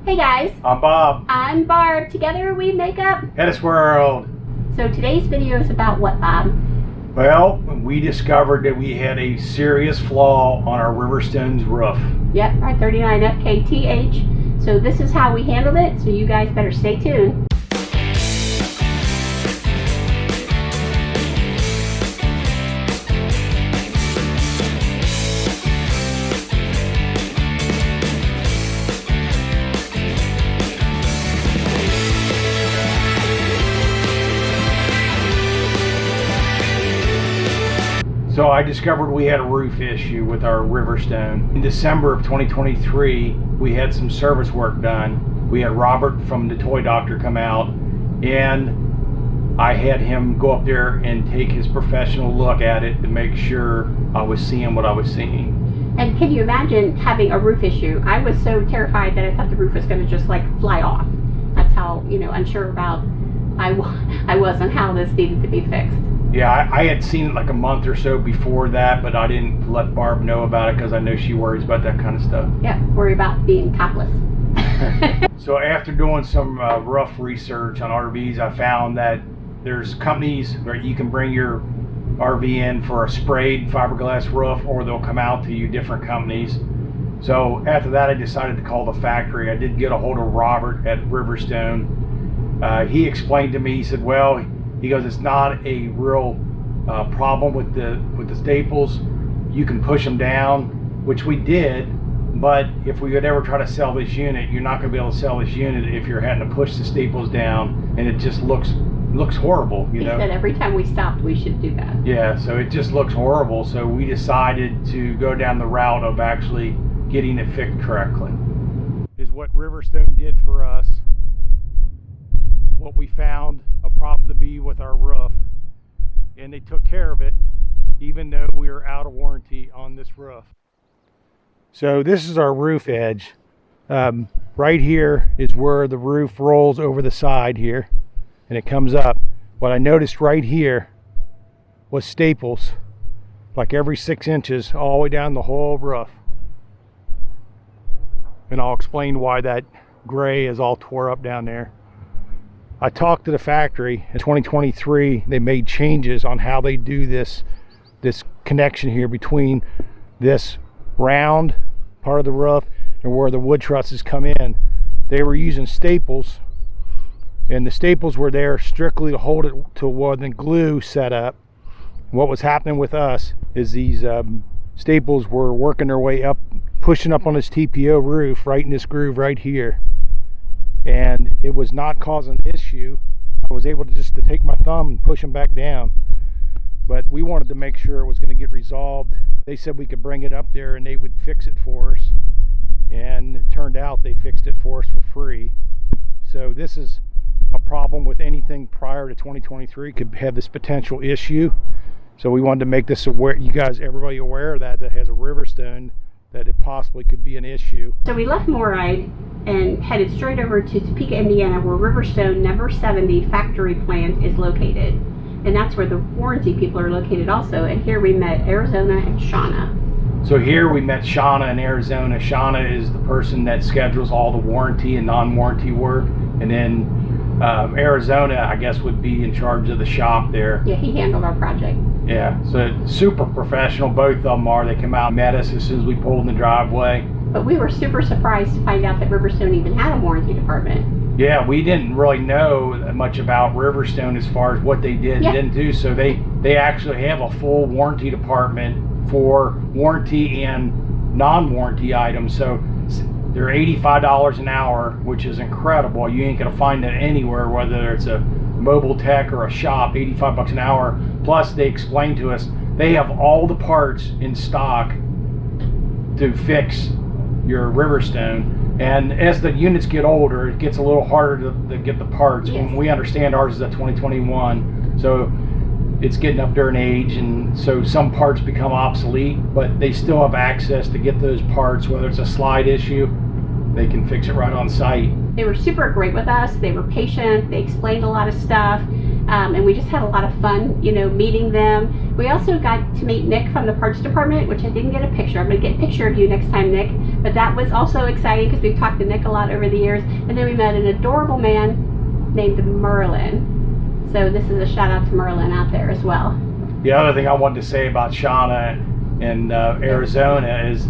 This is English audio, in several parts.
Hey guys, I'm Bob. I'm Barb. Together we make up HetteshWorld. So today's video is about what, Bob? Well, we discovered that we had a serious flaw on our Riverstone's roof. Yep, our 39 FKTH. So this is how we handled it, so you guys better stay tuned. So I discovered we had a roof issue with our Riverstone. In December of 2023, we had some service work done. We had Robert from the toy doctor come out, and I had him go up there and take his professional look at it to make sure I was seeing what I was seeing. And can you imagine having a roof issue? I was so terrified that I thought the roof was going to just like fly off. That's how, unsure about I was on how this needed to be fixed. Yeah, I had seen it like a month or so before that, but I didn't let Barb know about it because I know she worries about that kind of stuff. Yeah, worry about being topless. So after doing some rough research on RVs, I found that there's companies where you can bring your RV in for a sprayed fiberglass roof, or they'll come out to you, different companies. So after that, I decided to call the factory. I did get a hold of Robert at Riverstone. He explained to me, he said, well, he goes, it's not a real problem with the staples. You can push them down, which we did, but if we would ever try to sell this unit, you're not going to be able to sell this unit if you're having to push the staples down, and it just looks horrible. He said every time we stopped, we should do that. Yeah, so it just looks horrible. So we decided to go down the route of actually getting it fixed correctly. Is what Riverstone did for us. What we found a problem to be with our roof, and they took care of it even though we were out of warranty on this roof. So this is our roof edge. Right here is where the roof rolls over the side here and it comes up. What I noticed right here was staples, like every 6 inches all the way down the whole roof. And I'll explain why that gray is all tore up down there. I talked to the factory in 2023. They made changes on how they do this connection here between this round part of the roof and where the wood trusses come in. They were using staples, and the staples were there strictly to hold it to where the glue set up. What was happening with us is these staples were working their way up, pushing up on this TPO roof right in this groove right here. And it was not causing an issue. I was able to just take my thumb and push them back down, but we wanted to make sure it was going to get resolved. They said we could bring it up there and they would fix it for us, and it turned out they fixed it for us for free. So this is a problem with anything prior to 2023 could have this potential issue. So we wanted to make this aware, everybody aware of that has a Riverstone, that it possibly could be an issue. So we left Moride and headed straight over to Topeka, Indiana, where Riverstone number 70 factory plant is located. And that's where the warranty people are located also. And here we met Arizona and Shauna. So here we met Shauna in Arizona. Shauna is the person that schedules all the warranty and non-warranty work. And then Arizona, I guess, would be in charge of the shop there. Yeah, he handled our project. Yeah, so super professional, both of them are. They came out and met us as soon as we pulled in the driveway. But we were super surprised to find out that Riverstone even had a warranty department. Yeah, we didn't really know much about Riverstone as far as what they did and didn't do. So they actually have a full warranty department for warranty and non-warranty items. So they're $85 an hour, which is incredible. You ain't gonna find that anywhere, whether it's a mobile tech or a shop. 85 bucks an hour. Plus they explained to us they have all the parts in stock to fix your Riverstone, and as the units get older it gets a little harder to get the parts. When we understand ours is a 2021, so it's getting up there in age, and so some parts become obsolete, but they still have access to get those parts. Whether it's a slide issue, they can fix it right on site. They were super great with us. They were patient. They explained a lot of stuff. And we just had a lot of fun, meeting them. We also got to meet Nick from the parts department, which I didn't get a picture. I'm going to get a picture of you next time, Nick. But that was also exciting because we've talked to Nick a lot over the years. And then we met an adorable man named Merlin. So this is a shout out to Merlin out there as well. The other thing I wanted to say about Shauna in Arizona is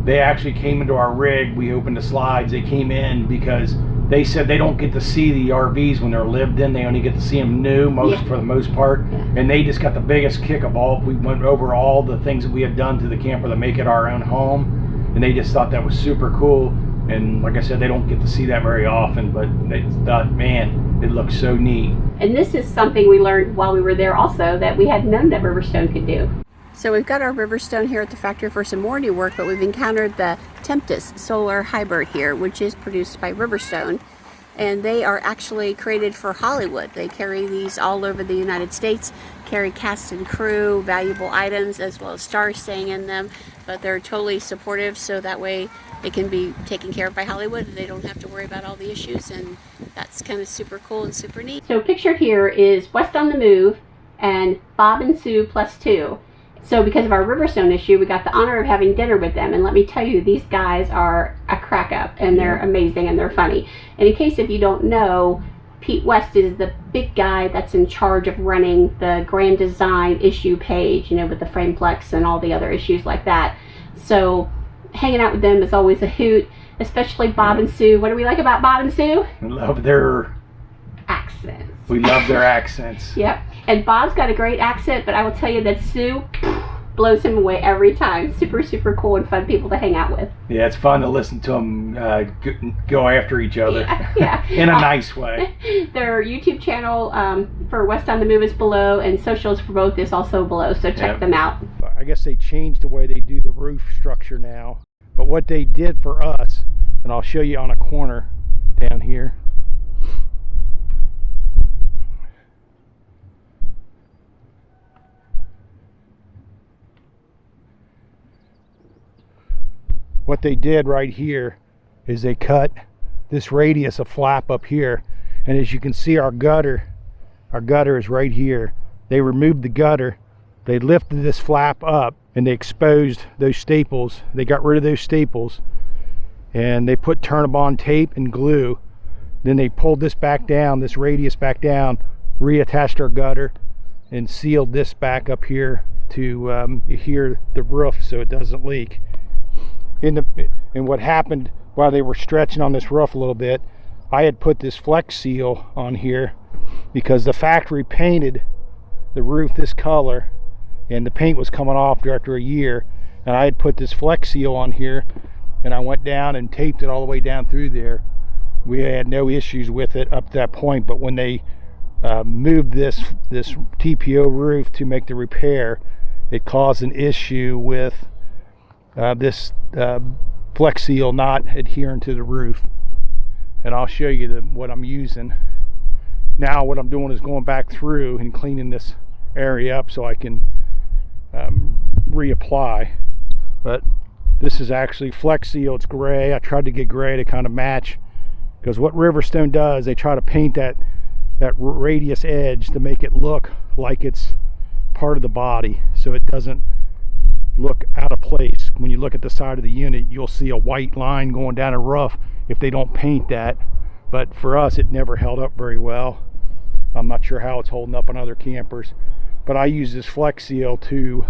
they actually came into our rig. We opened the slides. They came in because they said they don't get to see the RVs when they're lived in. They only get to see them new for the most part. Yeah. And they just got the biggest kick of all. We went over all the things that we had done to the camper to make it our own home. And they just thought that was super cool. And like I said, they don't get to see that very often, but they thought, man, it looks so neat. And this is something we learned while we were there also that we had known that Riverstone could do. So we've got our Riverstone here at the factory for some more new work, but we've encountered the Tempus solar hybrid here, which is produced by Riverstone. And they are actually created for Hollywood. They carry these all over the United States, carry cast and crew, valuable items, as well as stars staying in them. But they're totally supportive, so that way it can be taken care of by Hollywood and they don't have to worry about all the issues, and that's kind of super cool and super neat. So pictured here is West on the Move and Bob and Sue +2. So because of our Riverstone issue, we got the honor of having dinner with them, and let me tell you, these guys are a crack up, and they're amazing and they're funny. And in case if you don't know, Pete West is the big guy that's in charge of running the Grand Design issue page, you know, with the Frameplex and all the other issues like that. So hanging out with them is always a hoot, especially Bob and Sue. What do we like about Bob and Sue? We love their accents. We love their accents. Yep. And Bob's got a great accent, but I will tell you that Sue blows him away every time. Super, super cool and fun people to hang out with. Yeah, it's fun to listen to them go after each other. Yeah. In a nice way. Their YouTube channel for West on the Move is below, and socials for both is also below, so check them out. I guess they changed the way they do the roof structure now. But what they did for us, and I'll show you on a corner down here. What they did right here is they cut this radius of flap up here, and as you can see, our gutter is right here. They removed the gutter, they lifted this flap up, and they exposed those staples. They got rid of those staples, and they put Turn-A-Bond tape and glue. Then they pulled this back down, this radius back down, reattached our gutter, and sealed this back up here to adhere the roof so it doesn't leak. And what happened while they were stretching on this roof a little bit, I had put this Flex Seal on here because the factory painted the roof this color and the paint was coming off after a year, and I had put this Flex Seal on here, and I went down and taped it all the way down through there. We had no issues with it up to that point, but when they moved this TPO roof to make the repair, it caused an issue with this Flex Seal not adhering to the roof. And I'll show you what I'm using. Now what I'm doing is going back through and cleaning this area up so I can reapply. But this is actually Flex Seal. It's gray. I tried to get gray to kind of match, because what Riverstone does, they try to paint that radius edge to make it look like it's part of the body, so it doesn't look out of place. When you look at the side of the unit, you'll see a white line going down a roof if they don't paint that. But for us, it never held up very well. I'm not sure how it's holding up on other campers, but I use this Flex Seal to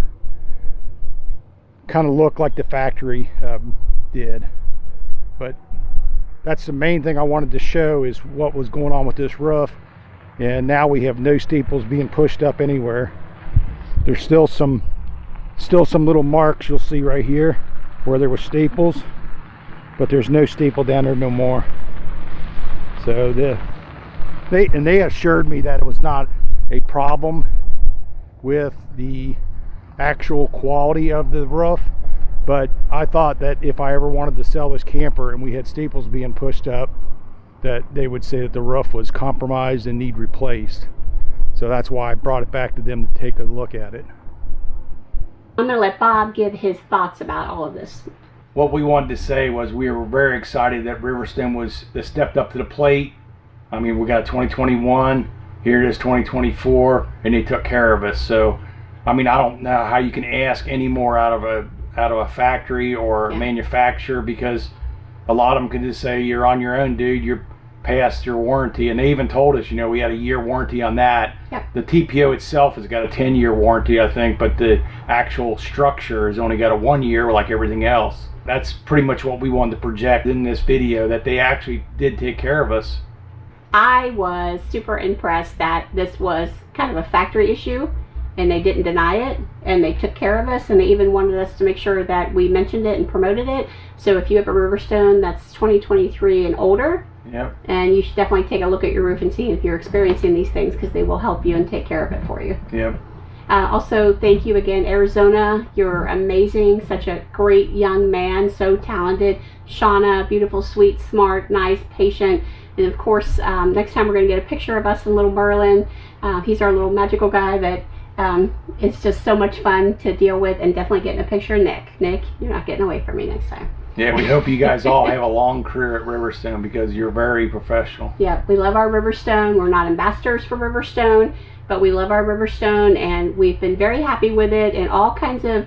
kind of look like the factory did. But that's the main thing I wanted to show, is what was going on with this roof. And now we have no staples being pushed up anywhere. There's still some little marks you'll see right here where there were staples, but there's no staple down there no more. So they assured me that it was not a problem with the actual quality of the roof, but I thought that if I ever wanted to sell this camper and we had staples being pushed up, that they would say that the roof was compromised and need replaced. So that's why I brought it back to them to take a look at it. I'm going to let Bob give his thoughts about all of this. What we wanted to say was we were very excited that Riverstone stepped up to the plate. I mean, we got 2021, here it is 2024, and they took care of us. So, I mean, I don't know how you can ask any more out of out of a factory or a manufacturer, because a lot of them can just say, you're on your own, dude, you're past your warranty. And they even told us, you know, we had a year warranty on that. Yep. The TPO itself has got a 10-year warranty, I think, but the actual structure has only got a 1 year like everything else. That's pretty much what we wanted to project in this video, that they actually did take care of us. I was super impressed that this was kind of a factory issue, and they didn't deny it, and they took care of us, and they even wanted us to make sure that we mentioned it and promoted it. So if you have a Riverstone that's 2023 and older, yep, and you should definitely take a look at your roof and see if you're experiencing these things, because they will help you and take care of it for you. Yep. Also, thank you again, Arizona. You're amazing. Such a great young man, so talented. Shauna, beautiful, sweet, smart, nice, patient. And of course, next time we're going to get a picture of us and little Merlin. He's our little magical guy that it's just so much fun to deal with, and definitely getting a picture of Nick. Nick, you're not getting away from me next time. Yeah, we hope you guys all have a long career at Riverstone, because you're very professional. Yeah, we love our Riverstone. We're not ambassadors for Riverstone, but we love our Riverstone, and we've been very happy with it in all kinds of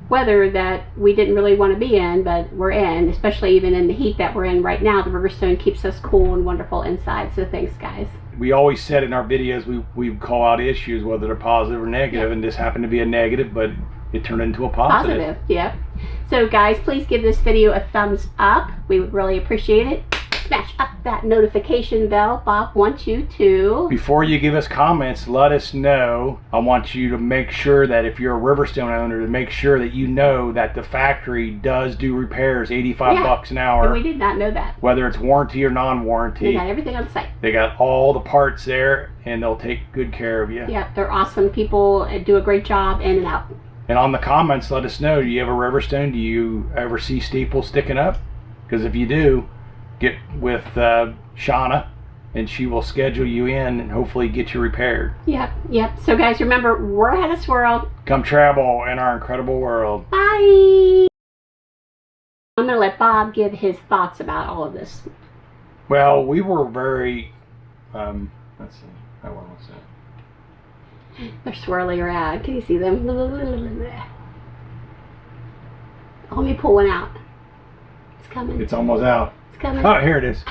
weather that we didn't really want to be in, but we're in, especially even in the heat that we're in right now. The Riverstone keeps us cool and wonderful inside, so thanks, guys. We always said in our videos we call out issues, whether they're positive or negative, and this happened to be a negative, but it turned into a positive. Positive, yep. So guys, please give this video a thumbs up. We would really appreciate it. Smash up that notification bell. Bob wants you to. Before you give us comments, let us know. I want you to make sure that if you're a Riverstone owner, to make sure that you know that the factory does do repairs, 85 bucks an hour. And we did not know that. Whether it's warranty or non-warranty. They got everything on site. They got all the parts there, and they'll take good care of you. Yeah, they're awesome people and do a great job in and out. And on the comments, let us know, do you have a Riverstone? Do you ever see steeples sticking up? Because if you do, get with Shauna, and she will schedule you in and hopefully get you repaired. Yep. So guys, remember, we're HetteshWorld. Come travel in our incredible world. Bye. I'm going to let Bob give his thoughts about all of this. Well, we were very, let's see, how long was that? They're swirling around. Can you see them? Let me pull one out. It's coming. It's almost out. It's coming. Oh, here it is.